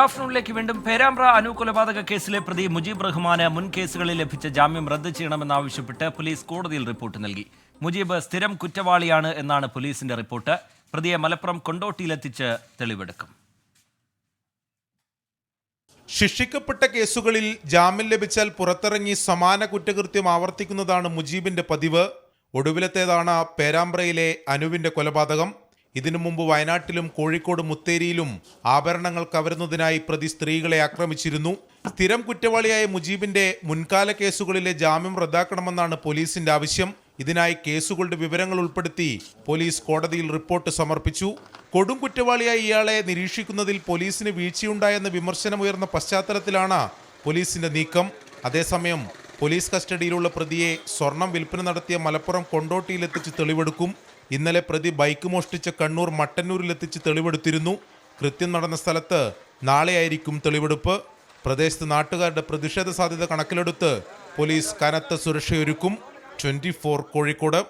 ആഫ്റ്റർനൂണിലേക്ക് വീണ്ടും പേരാമ്പ്ര അനു കൊലപാതക കേസിലെ പ്രതി മുജീബ് റഹ്മാന് മുൻ കേസുകളിൽ ലഭിച്ച ജാമ്യം റദ്ദ് ചെയ്യണമെന്നാവശ്യപ്പെട്ട് പോലീസ് കോടതിയിൽ റിപ്പോർട്ട് നൽകി. മുജീബ് സ്ഥിരം കുറ്റവാളിയാണ് എന്നാണ് പോലീസിന്റെ റിപ്പോർട്ട്. പ്രതിയെ മലപ്പുറം കൊണ്ടോട്ടിയിലെത്തിച്ച് തെളിവെടുക്കും. ശിക്ഷിക്കപ്പെട്ട കേസുകളിൽ ജാമ്യം ലഭിച്ചാൽ പുറത്തിറങ്ങി സമാന കുറ്റകൃത്യം ആവർത്തിക്കുന്നതാണ് മുജീബിന്റെ പതിവ്. ഒടുവിലത്തേതാണ് പേരാമ്പ്രയിലെ അനുവിന്റെ കൊലപാതകം. ഇതിനു മുമ്പ് വയനാട്ടിലും കോഴിക്കോട് മുത്തേരിയിലും ആഭരണങ്ങൾ കവരുന്നതിനായി പ്രതി സ്ത്രീകളെ ആക്രമിച്ചിരുന്നു. സ്ഥിരം കുറ്റവാളിയായ മുജീബിന്റെ മുൻകാല കേസുകളിലെ ജാമ്യം റദ്ദാക്കണമെന്നാണ് പോലീസിന്റെ ആവശ്യം. ഇതിനായി കേസുകളുടെ വിവരങ്ങൾ ഉൾപ്പെടുത്തി പോലീസ് കോടതിയിൽ റിപ്പോർട്ട് സമർപ്പിച്ചു. കൊടും കുറ്റവാളിയായ ഇയാളെ നിരീക്ഷിക്കുന്നതിൽ പോലീസിന് വീഴ്ചയുണ്ടായെന്ന വിമർശനമുയർന്ന പശ്ചാത്തലത്തിലാണ് പോലീസിന്റെ നീക്കം. അതേസമയം പോലീസ് കസ്റ്റഡിയിലുള്ള പ്രതിയെ സ്വർണം വിൽപ്പന നടത്തിയ മലപ്പുറം കൊണ്ടോട്ടിയിലെത്തിച്ച് തെളിവെടുക്കും. ഇന്നലെ പ്രതി ബൈക്ക് മോഷ്ടിച്ച കണ്ണൂർ മട്ടന്നൂരിലെത്തിച്ച് തെളിവെടുത്തിരുന്നു. കൃത്യം നടന്ന സ്ഥലത്ത് നാളെയായിരിക്കും തെളിവെടുപ്പ്. പ്രദേശത്ത് നാട്ടുകാരുടെ പ്രതിഷേധ സാധ്യത കണക്കിലെടുത്ത് പോലീസ് കനത്ത സുരക്ഷയൊരുക്കും. 24 കോഴിക്കോട്.